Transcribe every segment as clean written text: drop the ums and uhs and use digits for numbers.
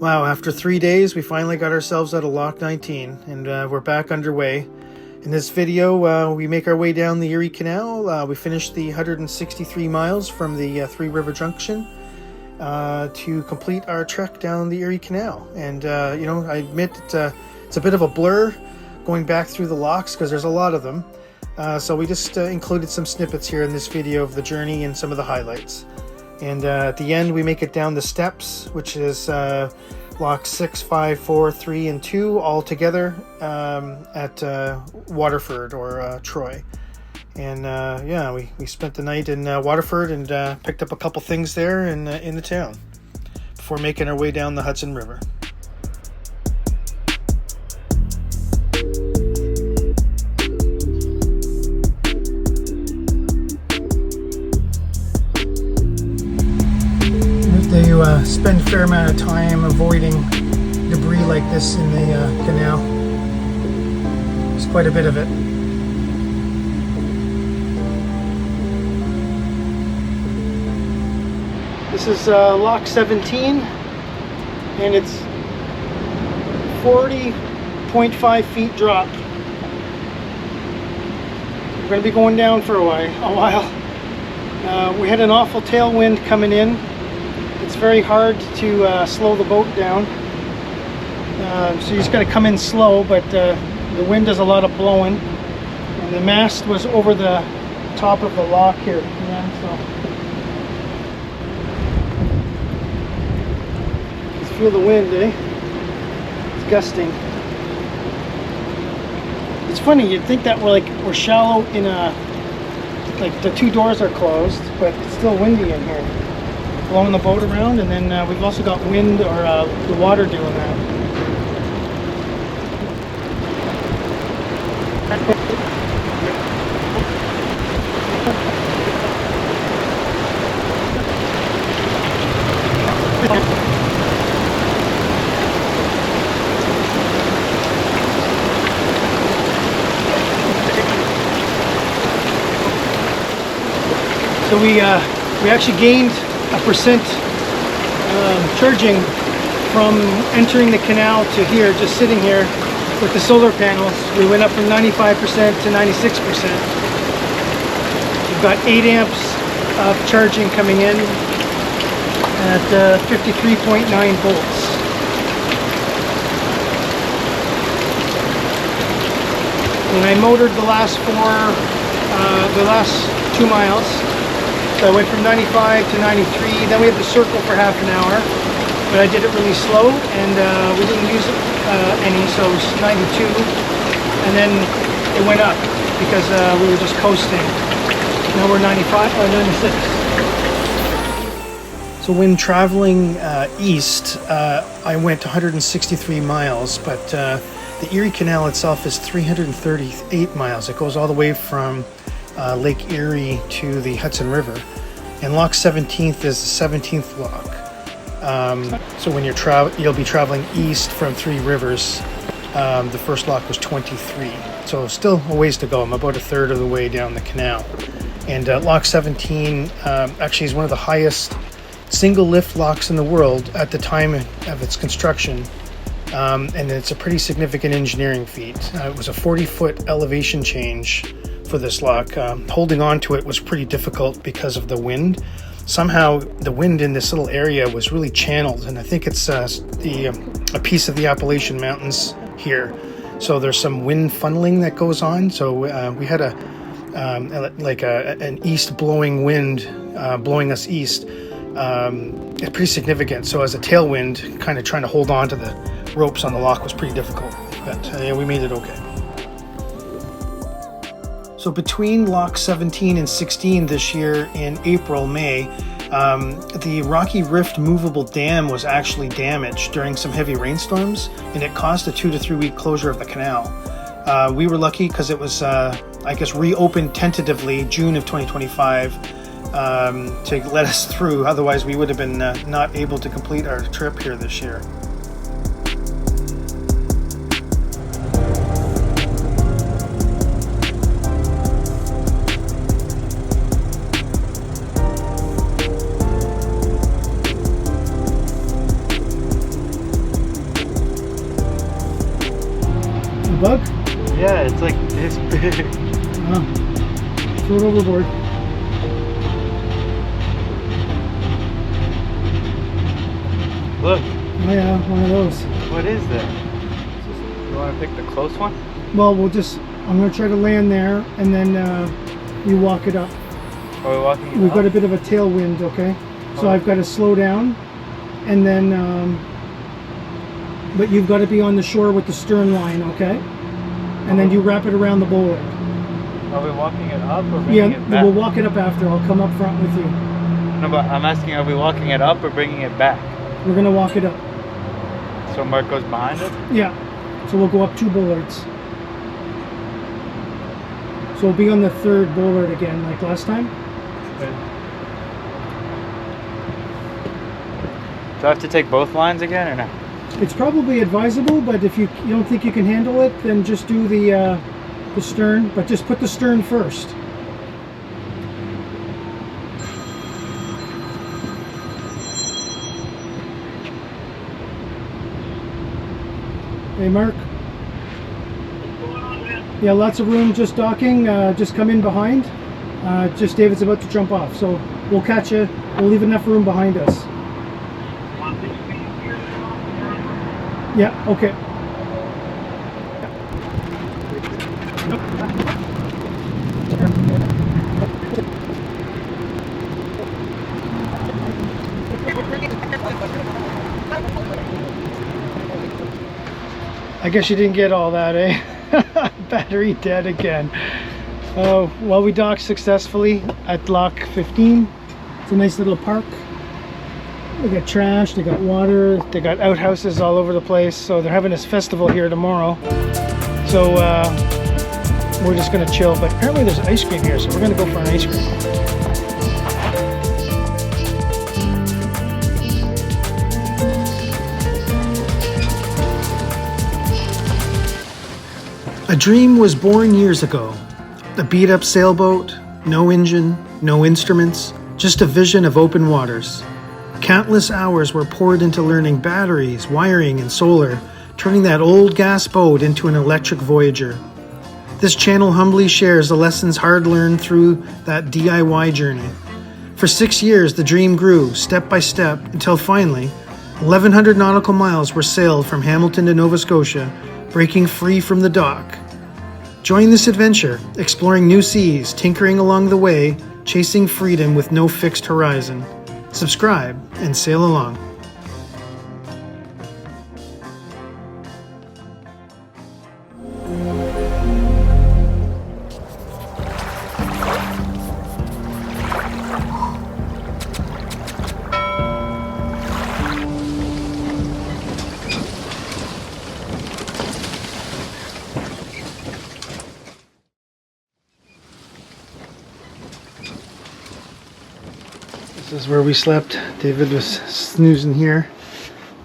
Wow, after 3 days, we finally got ourselves out of Lock 19, and we're back underway. In this video, we make our way down the Erie Canal. We finished the 163 miles from the Three River Junction to complete our trek down the Erie Canal. And, you know, I admit it's a bit of a blur going back through the locks because there's a lot of them. So we just included some snippets here in this video of the journey and some of the highlights. And at the end, we make it down the steps, which is locks 6, 5, 4, 3, and 2 all together at Waterford or Troy. And yeah, we spent the night in Waterford and picked up a couple things there in the town before making our way down the Hudson River. They spend a fair amount of time avoiding debris like this in the canal. There's quite a bit of it. This is Lock 17, and it's 40.5 feet drop. We're going to be going down for a while. We had an awful tailwind coming in. It's very hard to slow the boat down, so you just got to come in slow, but the wind does a lot of blowing, and the mast was over the top of the lock here. Yeah, so just feel the wind, It's gusting. It's funny, you'd think that we're shallow in like the two doors are closed, but it's still windy in here, blowing the boat around, and then we've also got wind or the water doing that. So we actually gained a percent charging from entering the canal to here, just sitting here with the solar panels. We went up from 95% to 96%. We've got 8 amps of charging coming in at 53.9 volts. And I motored the last 2 miles. So I went from 95 to 93, then we had the circle for half an hour, but I did it really slow, and we didn't use any, so it was 92, and then it went up because we were just coasting. Now we're 95 or 96. So when traveling east, I went 163 miles, but the Erie Canal itself is 338 miles. It goes all the way from Lake Erie to the Hudson River, and Lock 17th is the 17th lock. So when you'll be traveling east from Three Rivers. The first lock was 23, so still a ways to go. I'm about a third of the way down the canal, and Lock 17 actually is one of the highest single lift locks in the world at the time of its construction. And it's a pretty significant engineering feat. It was a 40-foot elevation change for this lock. Holding on to it was pretty difficult because of the wind. Somehow the wind in this little area was really channeled, and I think it's a piece of the Appalachian Mountains here. So there's some wind funneling that goes on. So we had an east blowing wind blowing us east. It's pretty significant. So as a tailwind, kind of trying to hold on to the ropes on the lock was pretty difficult, but yeah, we made it okay. So between Lock 17 and 16 this year in April, May, the Rocky Rift movable dam was actually damaged during some heavy rainstorms, and it caused a 2 to 3 week closure of the canal. We were lucky because it was, I guess, reopened tentatively June of 2025 to let us through. Otherwise, we would have been not able to complete our trip here this year. is big. Throw it overboard. Look. Oh yeah, one of those. What is that? You want to pick the close one? Well, I'm going to try to land there, and then you walk it up. Are we walking it We've up? got a bit of a tailwind, okay? So I've got to slow down, and then, but you've got to be on the shore with the stern line, okay? And then you wrap it around the bollard. Are we walking it up or bringing it back? We'll walk it up after. I'll come up front with you. No, but I'm asking, are we walking it up or bringing it back? We're going to walk it up. So Mark goes behind it? Yeah. So we'll go up 2 bollards. So we'll be on the 3rd bollard again, like last time. Okay. Do I have to take both lines again or no? It's probably advisable, but if you don't think you can handle it, then just do the stern, but just put the stern first. Hey Mark. Yeah, lots of room, just docking, just come in behind. Just David's about to jump off, so we'll catch you. We'll leave enough room behind us. Yeah, okay. I guess you didn't get all that, eh? Battery dead again. Well, we docked successfully at Lock 15. It's a nice little park. They got trash, they got water, they got outhouses all over the place. So they're having this festival here tomorrow. So we're just gonna chill. But apparently there's ice cream here, so we're gonna go for an ice cream. A dream was born years ago. A beat-up sailboat, no engine, no instruments, just a vision of open waters. Countless hours were poured into learning batteries, wiring, and solar, turning that old gas boat into an electric Voyager. This channel humbly shares the lessons hard learned through that DIY journey. For 6 years, the dream grew, step by step, until finally, 1,100 nautical miles were sailed from Hamilton to Nova Scotia, breaking free from the dock. Join this adventure, exploring new seas, tinkering along the way, chasing freedom with no fixed horizon. Subscribe and sail along. This is where we slept. David was snoozing here.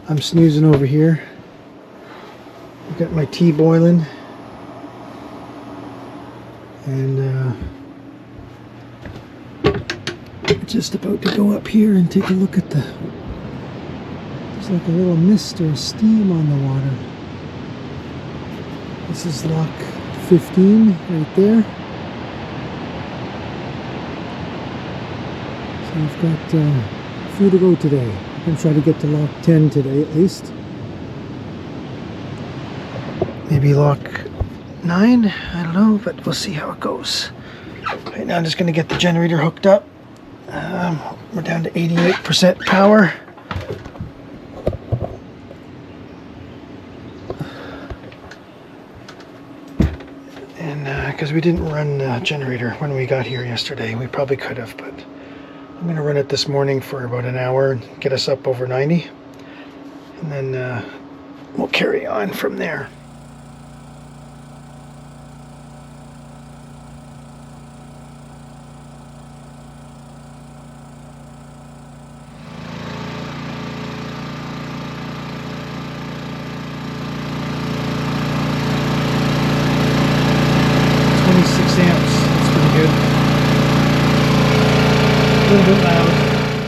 I'm snoozing over here. I've got my tea boiling. And just about to go up here and take a look at there's like a little mist or steam on the water. This is Lock 15 right there. We've got a few to go today. I'm going to try to get to Lock 10 today at least. Maybe Lock 9, I don't know, but we'll see how it goes. Right now I'm just going to get the generator hooked up. We're down to 88% power. And because we didn't run the generator when we got here yesterday, we probably could have, but I'm going to run it this morning for about an hour and get us up over 90. And then we'll carry on from there.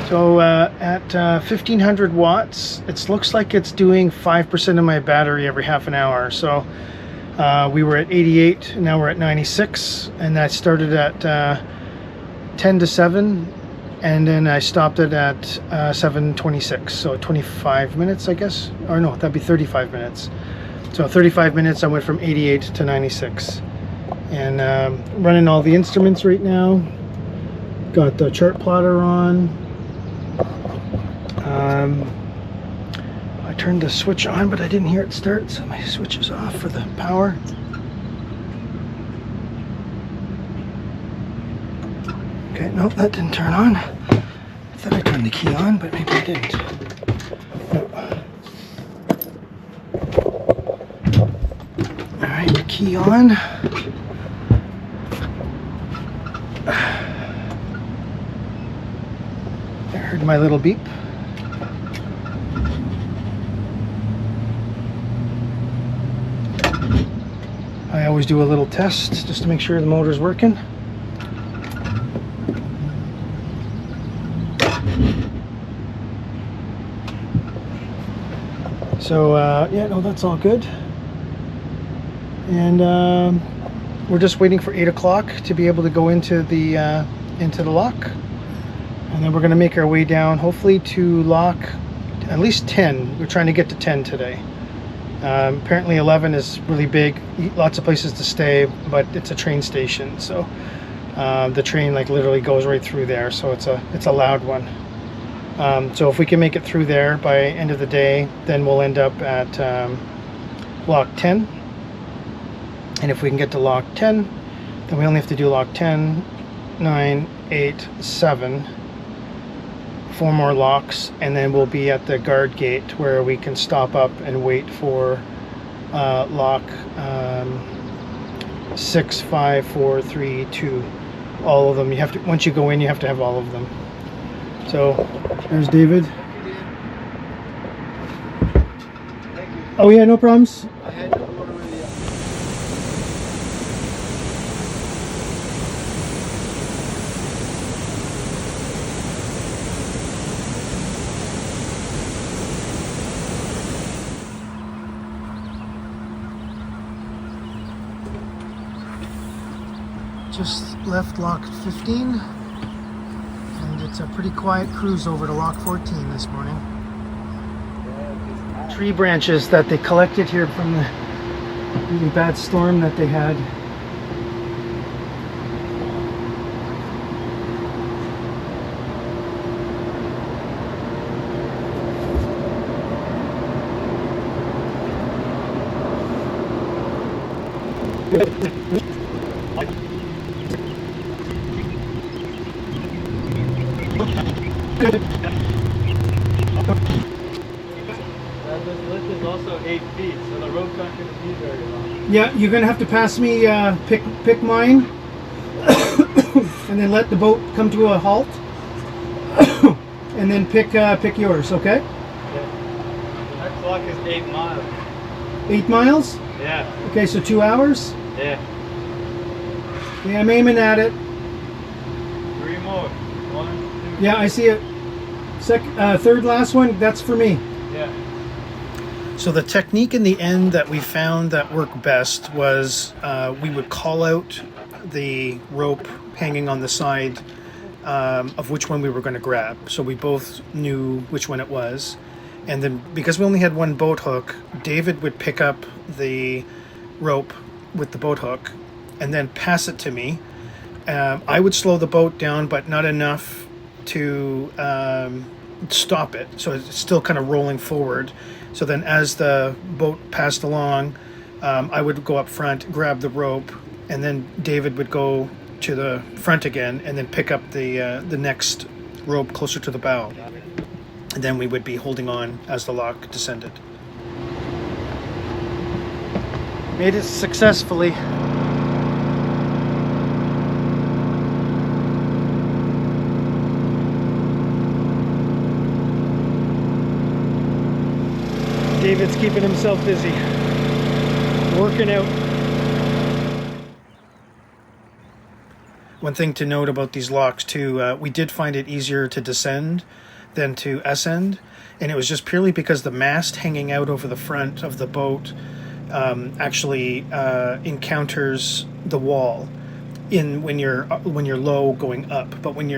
So at 1500 watts, it looks like it's doing 5% of my battery every half an hour. So We were at 88, and now we're at 96, and I started at 10 to 7, and then I stopped it at 7:26, so 25 minutes, I guess, or no, that'd be 35 minutes. So 35 minutes, I went from 88 to 96, and running all the instruments right now. Got the chart plotter on. I turned the switch on, but I didn't hear it start, so my switch is off for the power. Okay, nope, that didn't turn on. I thought I turned the key on, but maybe I didn't. Nope. Alright, the key on. I heard my little beep. I always do a little test just to make sure the motor's working. So yeah, no, that's all good. And we're just waiting for 8 o'clock to be able to go into the lock, and then we're going to make our way down, hopefully to lock at least 10. We're trying to get to 10 today. Apparently 11 is really big, lots of places to stay, but it's a train station, so the train like literally goes right through there, so it's a loud one. So if we can make it through there by end of the day, then we'll end up at lock 10. And if we can get to lock 10, then we only have to do lock 10, 9, 8, 7, 4 more locks, and then we'll be at the guard gate where we can stop up and wait for lock 6, 5, 4, 3, 2, all of them. You have to, once you go in, you have to have all of them. So there's David. Oh yeah, no problems. Just left lock 15, and it's a pretty quiet cruise over to lock 14 this morning. Tree branches that they collected here from the really bad storm that they had. This lift is also 8 feet, so the rope's not going to be very long. Yeah, you're gonna have to pass me, pick mine, and then let the boat come to a halt, and then pick yours. Okay? Yeah. The next lock is 8 miles. 8 miles? Yeah. Okay, so 2 hours. Yeah. Yeah, I'm aiming at it. 3 more. 1, 2. Yeah, I see it. Third last one. That's for me. Yeah. So the technique in the end that we found that worked best was we would call out the rope hanging on the side of which one we were going to grab. So we both knew which one it was. And then because we only had one boat hook, David would pick up the rope with the boat hook and then pass it to me. I would slow the boat down, but not enough to stop it. So it's still kind of rolling forward. So then as the boat passed along, I would go up front, grab the rope, and then David would go to the front again and then pick up the next rope closer to the bow. And then we would be holding on as the lock descended. Made it successfully. David's keeping himself busy, working out. One thing to note about these locks too, we did find it easier to descend than to ascend, and it was just purely because the mast hanging out over the front of the boat actually encounters the wall when you're low going up. But when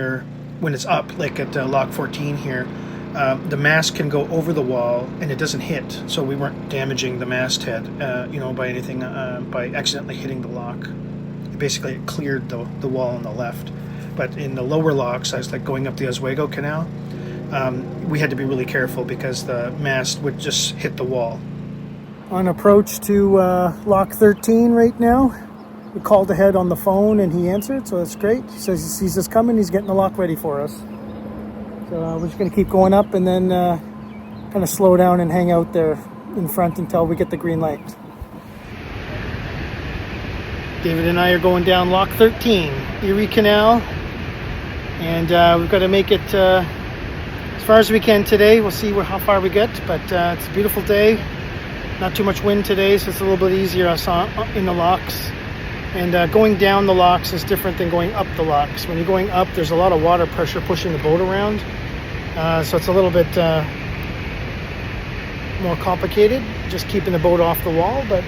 it's up, like at Lock 14 here, the mast can go over the wall and it doesn't hit. So we weren't damaging the masthead, by anything, by accidentally hitting the lock. Basically, it cleared the wall on the left. But in the lower locks, as like going up the Oswego Canal, we had to be really careful because the mast would just hit the wall. On approach to Lock 13 right now. We called ahead on the phone and he answered, so that's great. He says he sees us coming, he's getting the lock ready for us. So we're just going to keep going up and then kind of slow down and hang out there in front until we get the green light. David and I are going down Lock 13, Erie Canal, and we've got to make it as far as we can today. We'll see how far we get, but it's a beautiful day. Not too much wind today, so it's a little bit easier in the locks. And going down the locks is different than going up the locks. When you're going up, there's a lot of water pressure pushing the boat around. So it's a little bit more complicated, just keeping the boat off the wall. But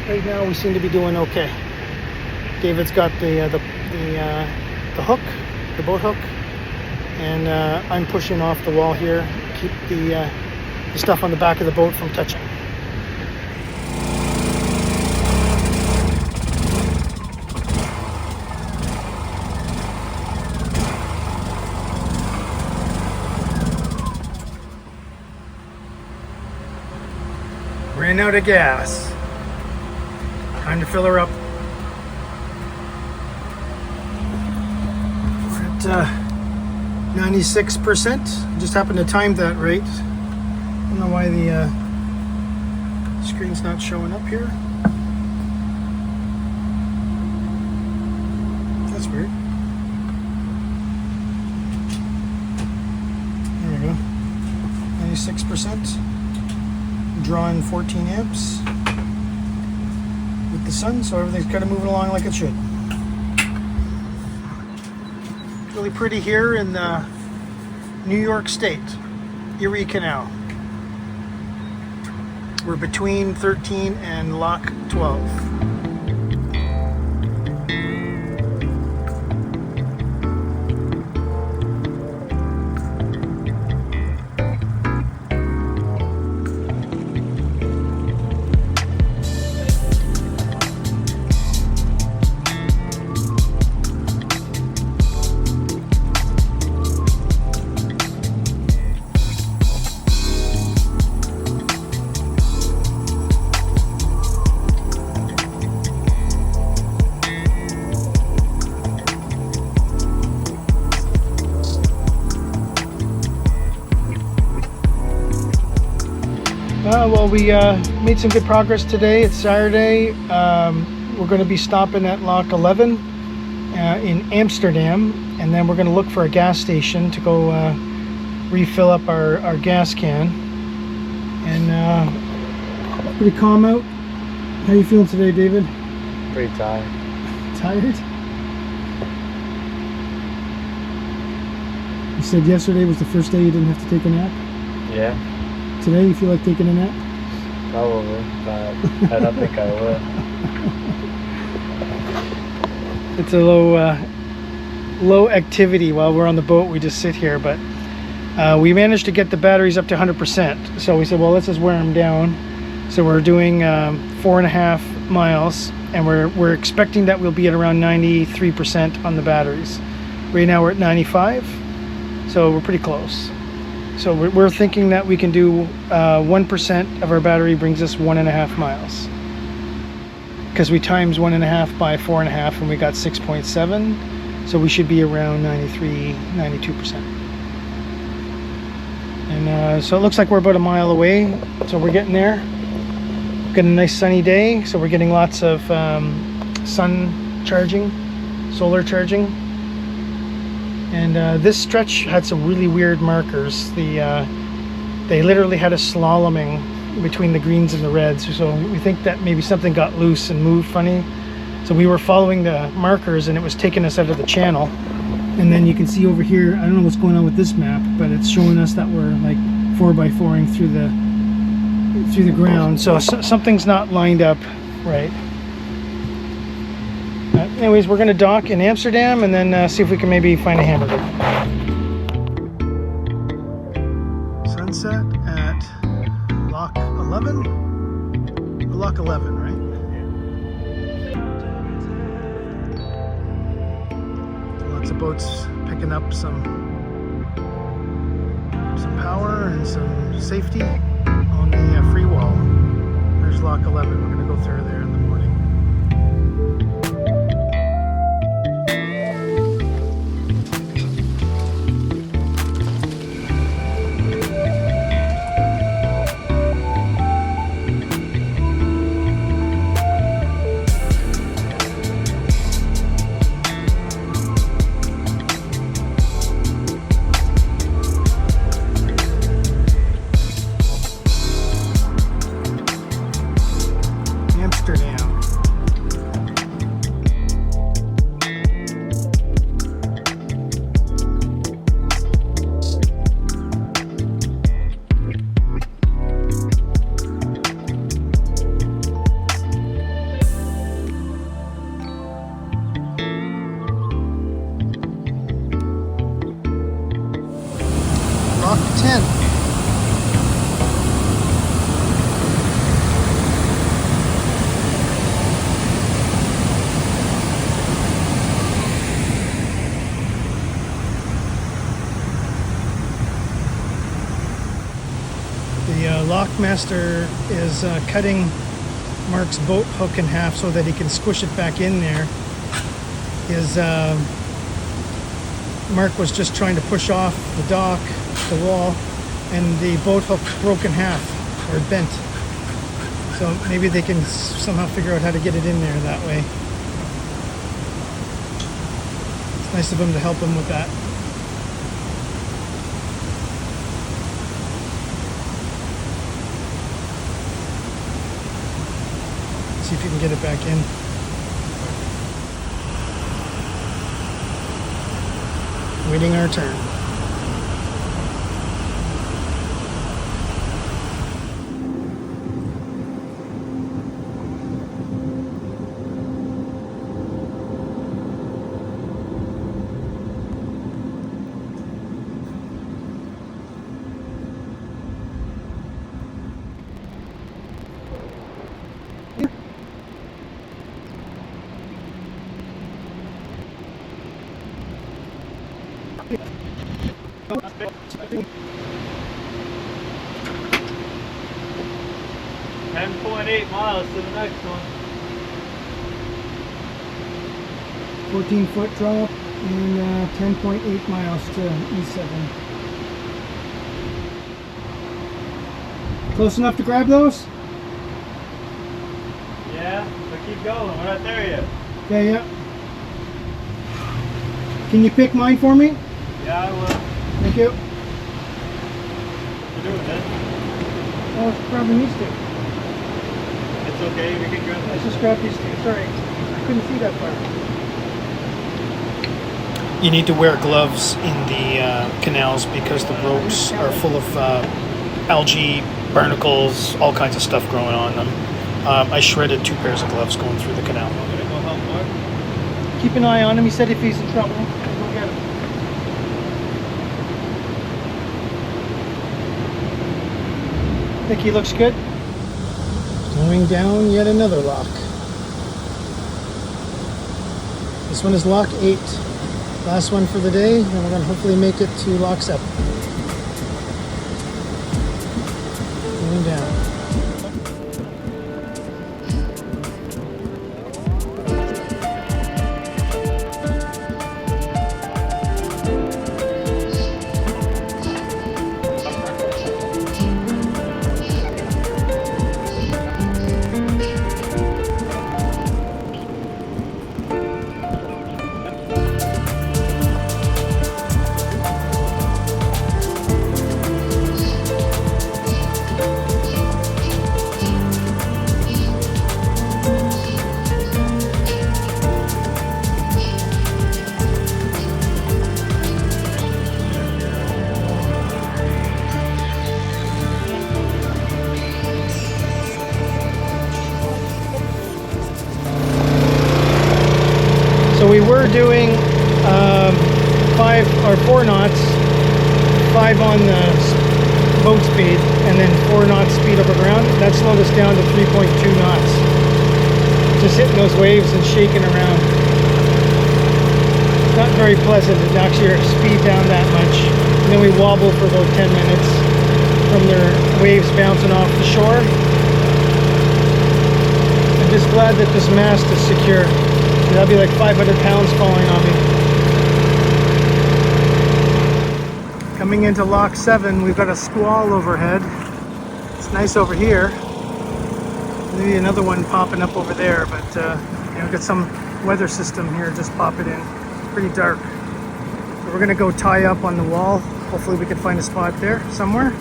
right now we seem to be doing okay. David's got the hook, the boat hook. And I'm pushing off the wall here, keep the stuff on the back of the boat from touching. Ran out of gas. Time to fill her up. We're at 96%. Just happened to time that right. I don't know why the screen's not showing up here. That's weird. There we go. 96%. Drawing 14 amps with the sun, so everything's kind of moving along like it should. Really pretty here in New York State, Erie Canal. We're between 13 and Lock 12. Well, we made some good progress today. It's Saturday. We're going to be stopping at Lock 11 in Amsterdam, and then we're going to look for a gas station to go refill up our gas can. And pretty calm out. How you feeling today, David? Pretty tired. Tired? You said yesterday was the first day you didn't have to take a nap? Yeah. Today you feel like taking a nap? Probably, but I don't think I will. It's a low activity while we're on the boat. We just sit here, but we managed to get the batteries up to 100%. So we said, well, let's just wear them down. So we're doing 4.5 miles, and we're expecting that we'll be at around 93% on the batteries. Right now we're at 95, so we're pretty close. So we're thinking that we can do 1% of our battery brings us 1.5 miles. Because we times 1.5 by 4.5 and we got 6.7. So we should be around 93, 92%. And so it looks like we're about a mile away. So we're getting there. Got a nice sunny day. So we're getting lots of sun charging, solar charging. And this stretch had some really weird markers. They literally had us slaloming between the greens and the reds. So we think that maybe something got loose and moved funny. So we were following the markers and it was taking us out of the channel. And then you can see over here, I don't know what's going on with this map, but it's showing us that we're like 4x4ing through through the ground, so something's not lined up right. Anyways, we're gonna dock in Amsterdam and then see if we can maybe find a hamburger. Sunset at Lock 11? Lock 11, right? Lots of boats picking up some power and some safety on the free wall. There's Lock 11. We're going to go through there in the morning. Amsterdam. Lock 10. The lockmaster is cutting Mark's boat hook in half so that he can squish it back in there. Mark was just trying to push off the dock, the wall, and the boat hook broke in half or bent. So maybe they can somehow figure out how to get it in there that way. It's nice of him to help him with that. See if you can get it back in. Waiting our turn. $10.8 miles to the next one. 14-foot drop and 10.8 miles to E7. Close enough to grab those? Yeah, but keep going. We're not there yet. Okay, yeah. Can you pick mine for me? Yeah, I will. Thank you. What you doing, man? Oh, it's grabbing these two. It's okay. We can grab Let's this. just grab these two. Sorry, I couldn't see that far. You need to wear gloves in the canals because the ropes are full of algae, barnacles, all kinds of stuff growing on them. I shredded 2 pairs of gloves going through the canal. I'm gonna go help Mark. Keep an eye on him. He said if he's in trouble, we'll go get him. Think he looks good? Going down yet another lock. This one is Lock 8. Last one for the day, and we're going to hopefully make it to Lock 7. Going down. doing 4 knots, 5 on the boat speed, and then 4 knots speed over ground. That slowed us down to 3.2 knots. Just hitting those waves and shaking around. It's not very pleasant to actually speed down that much. And then we wobble for about 10 minutes from the waves bouncing off the shore. I'm just glad that this mast is secure. That'll be like 500 pounds falling on me. Coming into Lock 7, we've got a squall overhead. It's nice over here. Maybe another one popping up over there, but you know, we've got some weather system here just popping in. It's pretty dark. So we're gonna go tie up on the wall. Hopefully we can find a spot there somewhere.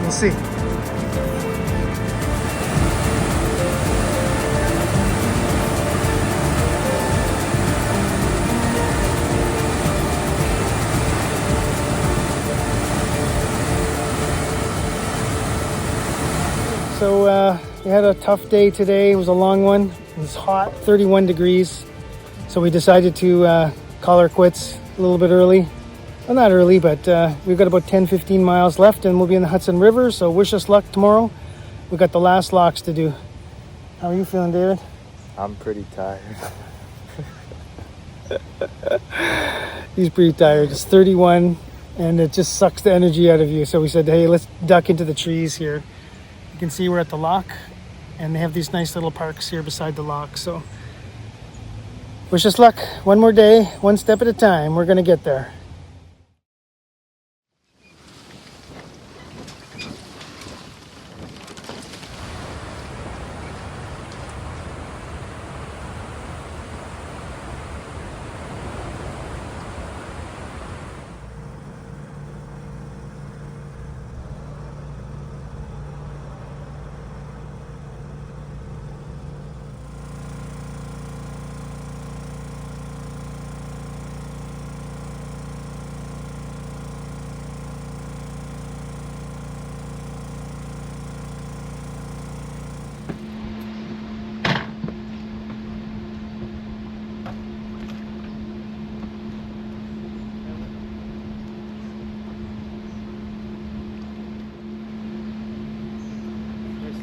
We'll see. So we had a tough day today. It was a long one. It was hot, 31 degrees. So we decided to call our quits a little bit early. Well, not early, but we've got about 10-15 miles left and we'll be in the Hudson River. So wish us luck tomorrow. We've got the last locks to do. How are you feeling, David? I'm pretty tired. He's pretty tired. It's 31 and it just sucks the energy out of you. So we said, hey, let's duck into the trees here. You can see we're at the lock and they have these nice little parks here beside the lock. So wish us luck. One more day, one step at a time. We're going to get there.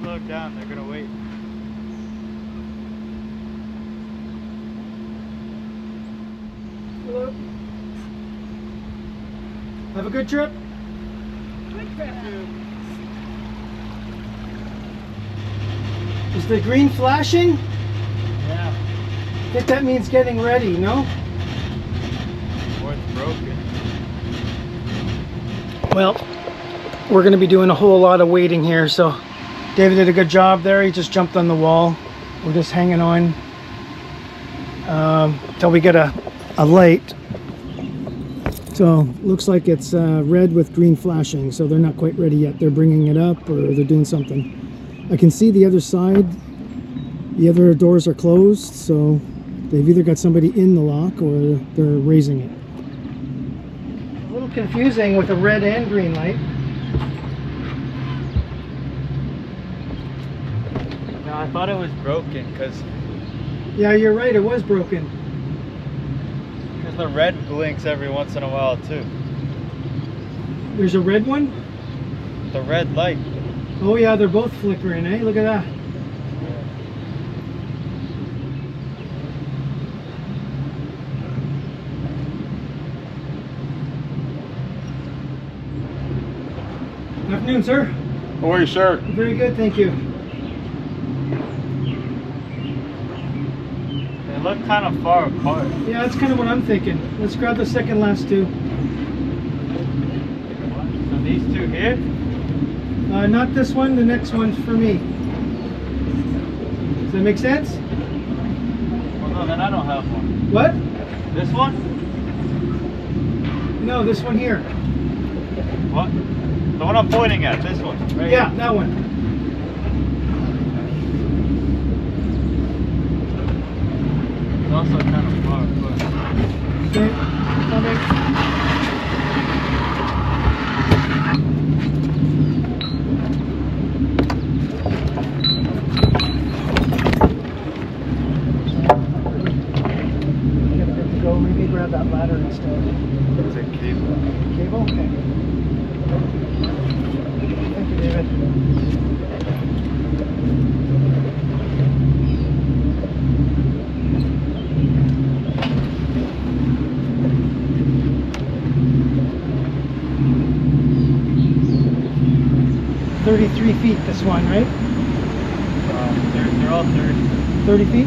Slow down, they're gonna wait. Hello. Have a good trip. Good trip. Is the green flashing? Yeah. I think that means getting ready, no? Or it's broken. Well, we're going to be doing a whole lot of waiting here, so David did a good job there. He just jumped on the wall. We're just hanging on till we get a light. So looks like it's red with green flashing, so they're not quite ready yet. They're bringing it up or they're doing something. I can see the other side. The other doors are closed, so they've either got somebody in the lock or they're raising it. A little confusing with a red and green light. No, I thought it was broken because Yeah, you're right, it was broken. the red blinks every once in a while too. There's a red one? The red light. Oh yeah, they're both flickering, eh? Look at that. Good afternoon, sir. How are you, sir? Very good, thank you. They look kind of far apart. Yeah, that's kind of what I'm thinking. Let's grab the second last two. So these two here? Not this one, the next one's for me. Does that make sense? Well, no, then I don't have one. What? This one? No, this one here. What? The one I'm pointing at, this one. Right Yeah, here. that one. It's also kind of far apart. Okay, coming. cable. Cable? Okay. Thank you, David. $33 feet, this one, right? They're all 30. 30 feet?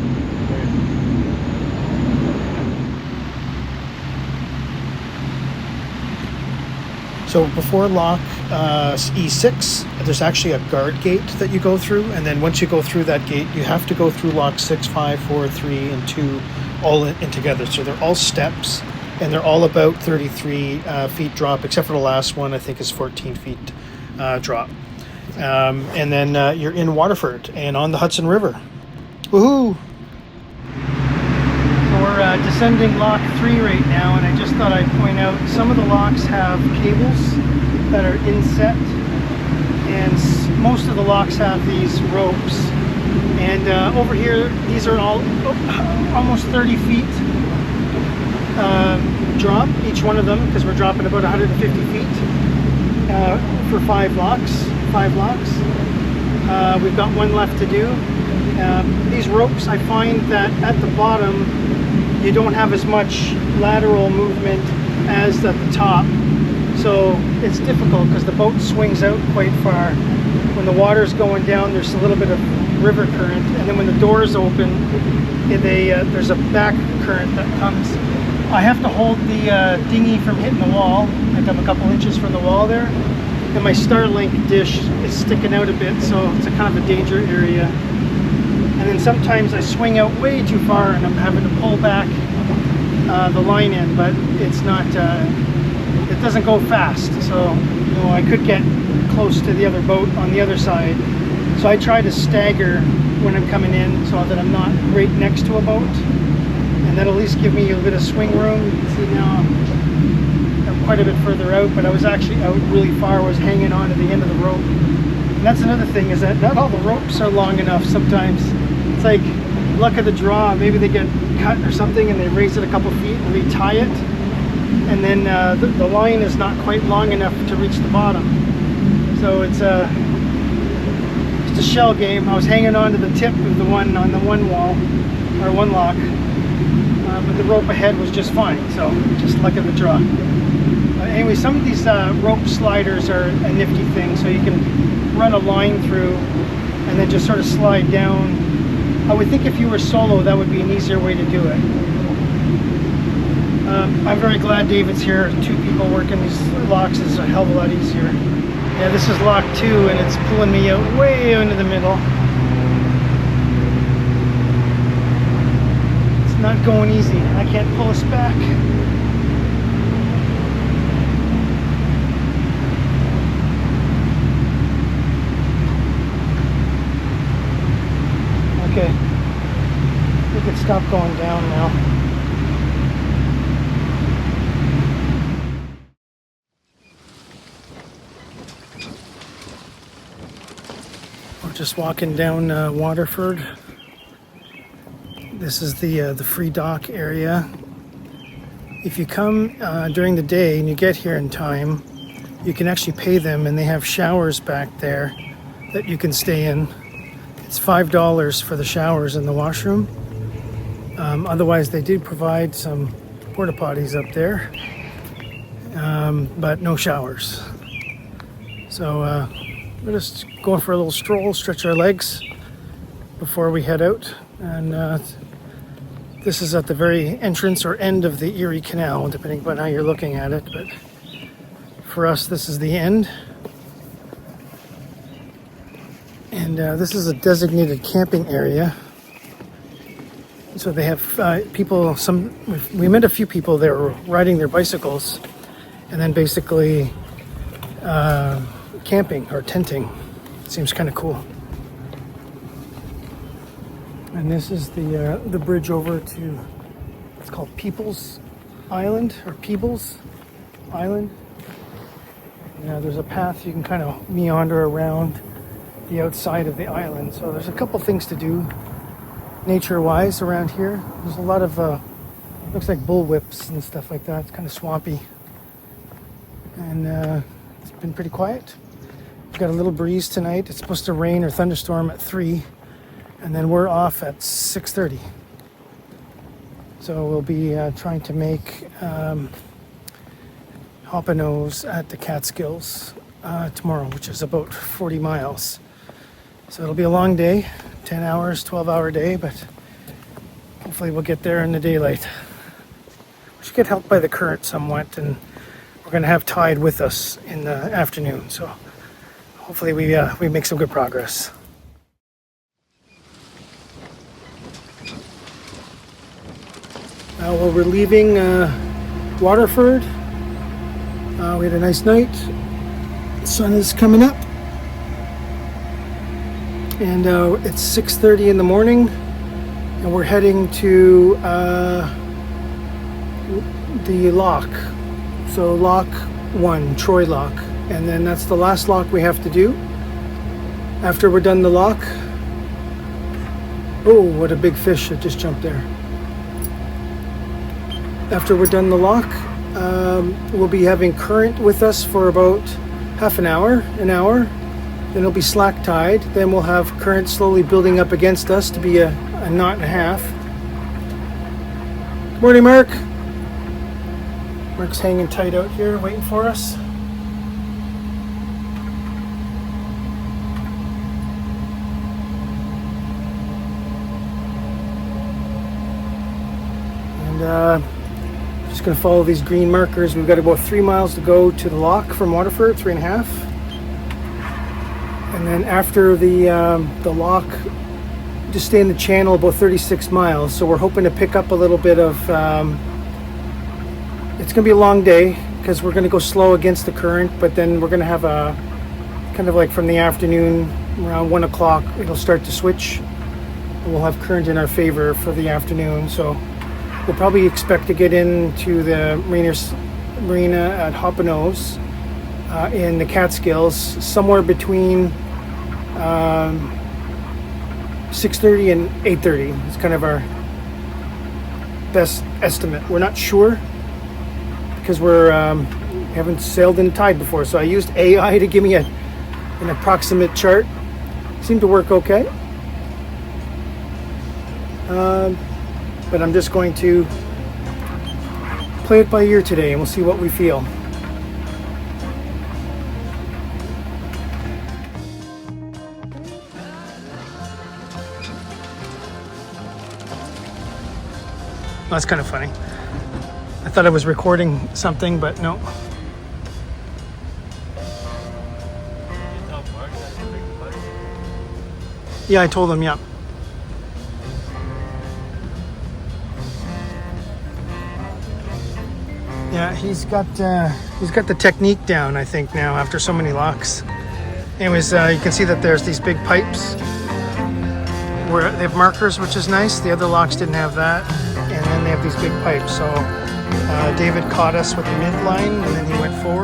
So before lock E6, there's actually a guard gate that you go through, and then once you go through that gate, you have to go through lock 6, 5, 4, 3, and 2 all in together. So they're all steps, and they're all about 33 feet drop, except for the last one, I think is 14 feet drop. And then you're in Waterford and on the Hudson River. Woohoo! So we're descending lock 3 right now, and I just thought I'd point out some of the locks have cables that are inset, and most of the locks have these ropes. And over here, these are all almost 30 feet drop, each one of them, because we're dropping about 150 feet for 5 locks. We've got one left to do. These ropes, I find that at the bottom you don't have as much lateral movement as at the top, so it's difficult because the boat swings out quite far. When the water's going down, there's a little bit of river current, and then when the doors open, there's a back current that comes. I have to hold the dinghy from hitting the wall, like I'm a couple inches from the wall there. And my Starlink dish is sticking out a bit, so it's a kind of a danger area. And then sometimes I swing out way too far and I'm having to pull back the line in, but it's not, it doesn't go fast. So, you know, I could get close to the other boat on the other side. So I try to stagger when I'm coming in so that I'm not right next to a boat. And that'll at least give me a bit of swing room. You can see now I'm quite a bit further out, but I was actually out really far. I was hanging on to the end of the rope. And that's another thing, is that not all the ropes are long enough sometimes. It's like luck of the draw. Maybe they get cut or something and they raise it a couple feet and retie it. And then the line is not quite long enough to reach the bottom. So it's just a shell game. I was hanging on to the tip of the one on the one wall, or one lock. But the rope ahead was just fine, so just luck of the draw. Anyway, some of these rope sliders are a nifty thing, so you can run a line through and then just sort of slide down. I would think if you were solo, that would be an easier way to do it. I'm very glad David's here. 2 people working these locks is a hell of a lot easier. Yeah, this is lock 2, and it's pulling me out way into the middle. Not going easy. I can't pull us back. Okay. We could stop going down now. We're just walking down Waterford. This is the free dock area. If you come during the day and you get here in time, you can actually pay them, and they have showers back there that you can stay in. It's $5 for the showers in the washroom. Otherwise, they do provide some porta potties up there, but no showers. So we're just going for a little stroll, stretch our legs before we head out. And this is at the very entrance or end of the Erie Canal, depending on how you're looking at it. But for us, this is the end. And this is a designated camping area. So they have people, we met a few people that were riding their bicycles and then basically camping or tenting. Seems kind of cool. And this is the bridge over to, it's called People's Island, or Peebles Island. Yeah, there's a path you can kind of meander around the outside of the island. So there's a couple things to do nature-wise around here. There's a lot of, looks like bullwhips and stuff like that. It's kind of swampy. and it's been pretty quiet. We've got a little breeze tonight. It's supposed to rain or thunderstorm at 3, and then we're off at 6:30. So we'll be trying to make Hoppano's at the Catskills tomorrow, which is about 40 miles. So it'll be a long day, 10 hours, 12-hour day, but hopefully we'll get there in the daylight. We should get helped by the current somewhat, and we're going to have tide with us in the afternoon. So hopefully we make some good progress. Well, we're leaving Waterford. We had a nice night. The sun is coming up. And it's 6:30 in the morning. And we're heading to the lock. So Lock 1, Troy Lock. And then that's the last lock we have to do. After we're done the lock. Oh, what a big fish that just jumped there. After we're done the lock, we'll be having current with us for about half an hour. Then it'll be slack tide. Then we'll have current slowly building up against us to be a knot and a half. Good morning, Mark. Mark's hanging tight out here, waiting for us. And just going to follow these green markers. We've got about 3 miles to go to the lock from Waterford, 3.5. And then after the lock, just stay in the channel about 36 miles. So we're hoping to pick up a little bit of, it's going to be a long day because we're going to go slow against the current, but then we're going to have a, kind of like from the afternoon, around 1 o'clock, it'll start to switch. And we'll have current in our favor for the afternoon. So we'll probably expect to get into the marina at Hoppano's in the Catskills somewhere between 6:30 and 8:30. It's kind of our best estimate. We're not sure because we haven't sailed in tide before. So I used AI to give me an approximate chart. Seemed to work okay. But I'm just going to play it by ear today and we'll see what we feel. That's kind of funny. I thought I was recording something, but no. Yeah, I told him, yeah. Yeah, he's got the technique down, I think, now after so many locks. Anyways, you can see that there's these big pipes where they have markers, which is nice. The other locks didn't have that, and then they have these big pipes. So David caught us with the midline, and then he went forward.